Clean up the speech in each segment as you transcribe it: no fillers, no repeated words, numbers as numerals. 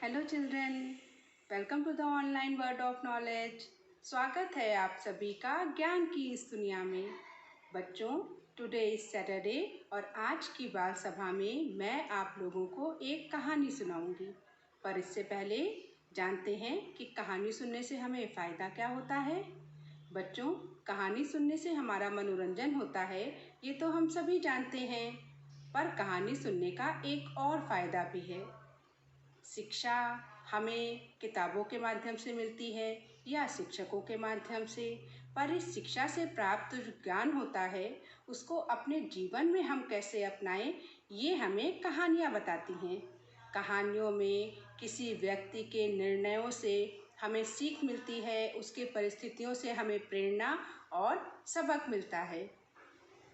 Hello children, welcome to the online world of knowledge. स्वागत है आप सभी का ज्ञान की इस दुनिया में। बच्चों, टुडे इज सैटरडे और आज की बाल सभा में मैं आप लोगों को एक कहानी सुनाऊंगी। पर इससे पहले जानते हैं कि कहानी सुनने से हमें फ़ायदा क्या होता है। बच्चों, कहानी सुनने से हमारा मनोरंजन होता है, ये तो हम सभी जानते हैं। पर कहानी सुनने का एक और फ़ायदा भी है। शिक्षा हमें किताबों के माध्यम से मिलती है या शिक्षकों के माध्यम से, पर इस शिक्षा से प्राप्त जो ज्ञान होता है उसको अपने जीवन में हम कैसे अपनाएं, ये हमें कहानियाँ बताती हैं। कहानियों में किसी व्यक्ति के निर्णयों से हमें सीख मिलती है, उसके परिस्थितियों से हमें प्रेरणा और सबक मिलता है।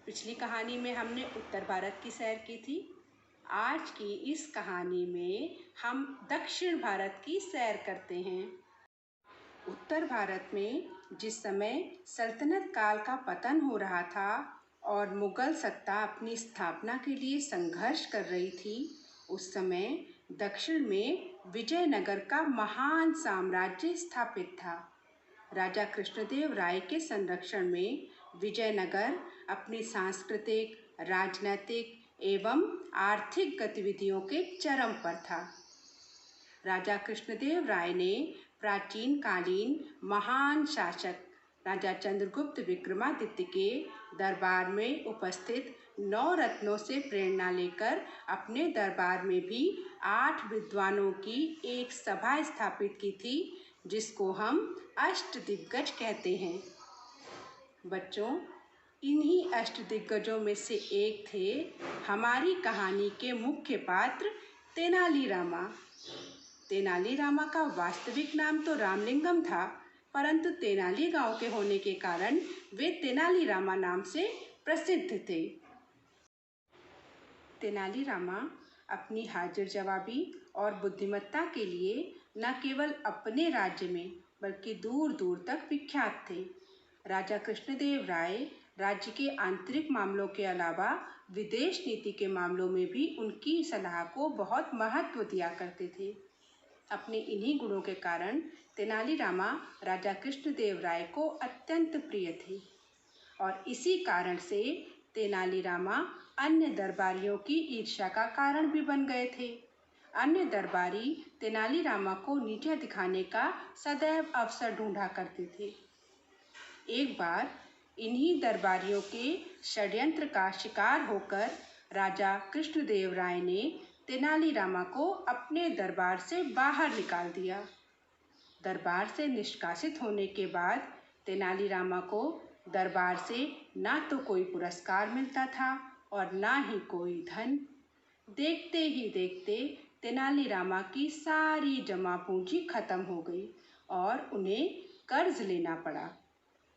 पिछली कहानी में हमने उत्तर भारत की सैर की थी। आज की इस कहानी में हम दक्षिण भारत की सैर करते हैं। उत्तर भारत में जिस समय सल्तनत काल का पतन हो रहा था और मुगल सत्ता अपनी स्थापना के लिए संघर्ष कर रही थी, उस समय दक्षिण में विजयनगर का महान साम्राज्य स्थापित था। राजा कृष्णदेव राय के संरक्षण में विजयनगर अपनी सांस्कृतिक, राजनैतिक एवं आर्थिक गतिविधियों के चरम पर था। राजा कृष्णदेव राय ने प्राचीन कालीन महान शासक राजा चंद्रगुप्त विक्रमादित्य के दरबार में उपस्थित 9 रत्नों से प्रेरणा लेकर अपने दरबार में भी 8 विद्वानों की एक सभा स्थापित की थी, जिसको हम अष्टदिग्गज कहते हैं। बच्चों, इन्हीं अष्टदिग्गजों में से एक थे हमारी कहानी के मुख्य पात्र तेनालीरामा। तेनालीरामा का वास्तविक नाम तो रामलिंगम था, परंतु तेनाली गांव के होने के कारण वे तेनालीरामा नाम से प्रसिद्ध थे। तेनालीरामा अपनी हाजिर जवाबी और बुद्धिमत्ता के लिए न केवल अपने राज्य में बल्कि दूर दूर तक विख्यात थे। राजा कृष्णदेव राय राज्य के आंतरिक मामलों के अलावा विदेश नीति के मामलों में भी उनकी सलाह को बहुत महत्व दिया करते थे। अपने इन्हीं गुणों के कारण तेनालीरामा राजा कृष्णदेव राय को अत्यंत प्रिय थे और इसी कारण से तेनालीरामा अन्य दरबारियों की ईर्ष्या का कारण भी बन गए थे। अन्य दरबारी तेनालीरामा को नीचा दिखाने का सदैव अवसर ढूंढा करते थे। एक बार इन्हीं दरबारियों के षड्यंत्र का शिकार होकर राजा कृष्णदेव राय ने तेनालीरामा को अपने दरबार से बाहर निकाल दिया। दरबार से निष्कासित होने के बाद तेनालीरामा को दरबार से ना तो कोई पुरस्कार मिलता था और ना ही कोई धन। देखते ही देखते तेनालीरामा की सारी जमा पूंजी खत्म हो गई और उन्हें कर्ज लेना पड़ा।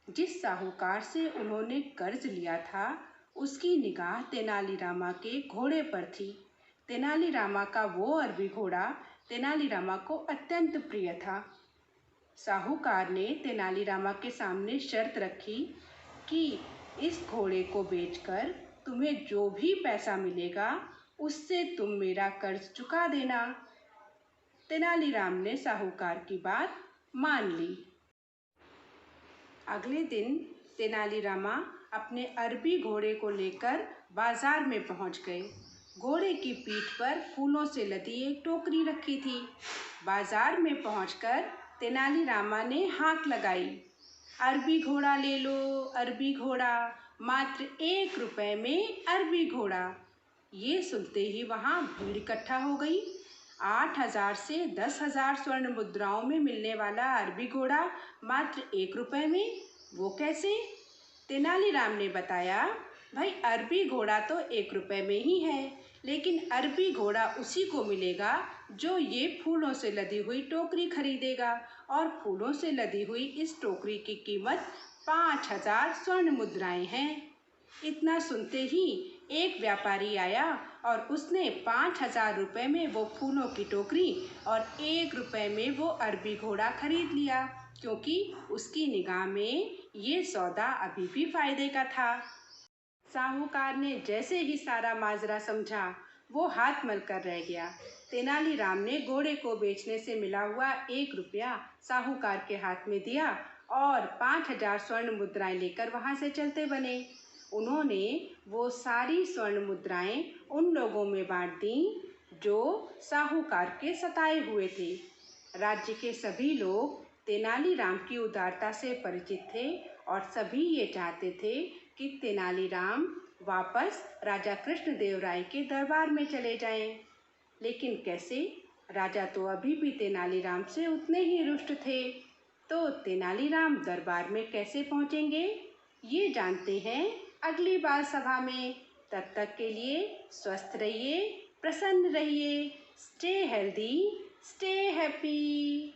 जिस साहूकार से उन्होंने कर्ज लिया था, उसकी निगाह तेनालीरामा के घोड़े पर थी। तेनालीरामा का वो अरबी घोड़ा तेनालीरामा को अत्यंत प्रिय था। साहूकार ने तेनालीरामा के सामने शर्त रखी कि इस घोड़े को बेचकर तुम्हें जो भी पैसा मिलेगा उससे तुम मेरा कर्ज चुका देना। तेनालीराम ने साहूकार की बात मान ली। अगले दिन तेनालीरामा अपने अरबी घोड़े को लेकर बाजार में पहुंच गए। घोड़े की पीठ पर फूलों से लदी एक टोकरी रखी थी। बाजार में पहुंचकर तेनालीरामा ने हाक लगाई, अरबी घोड़ा ले लो, अरबी घोड़ा, मात्र 1 रुपए में अरबी घोड़ा। ये सुनते ही वहाँ भीड़ इकट्ठा हो गई। 8,000 से 10,000 स्वर्ण मुद्राओं में मिलने वाला अरबी घोड़ा मात्र 1 रुपए में, वो कैसे? तेनालीराम ने बताया, भाई अरबी घोड़ा तो 1 रुपए में ही है, लेकिन अरबी घोड़ा उसी को मिलेगा जो ये फूलों से लदी हुई टोकरी खरीदेगा, और फूलों से लदी हुई इस टोकरी की कीमत 5,000 स्वर्ण मुद्राएं हैं। इतना सुनते ही एक व्यापारी आया और उसने 5,000 रुपये में वो फूलों की टोकरी और 1 रुपये में वो अरबी घोड़ा खरीद लिया, क्योंकि उसकी निगाह में ये सौदा अभी भी फायदे का था। साहूकार ने जैसे ही सारा माजरा समझा, वो हाथ मल कर रह गया। तेनालीराम ने घोड़े को बेचने से मिला हुआ 1 रुपया साहूकार के हाथ में दिया और 5,000 स्वर्ण मुद्राएं लेकर वहां से चलते बने। उन्होंने वो सारी स्वर्ण मुद्राएं उन लोगों में बांट दी जो साहूकार के सताए हुए थे। राज्य के सभी लोग तेनालीराम की उदारता से परिचित थे और सभी ये चाहते थे कि तेनालीराम वापस राजा कृष्णदेव राय के दरबार में चले जाएं। लेकिन कैसे? राजा तो अभी भी तेनालीराम से उतने ही रुष्ट थे। तो तेनालीराम दरबार में कैसे पहुंचेंगे, ये जानते हैं अगली बाल सभा में। तब तक के लिए स्वस्थ रहिए, प्रसन्न रहिए। Stay healthy, stay happy.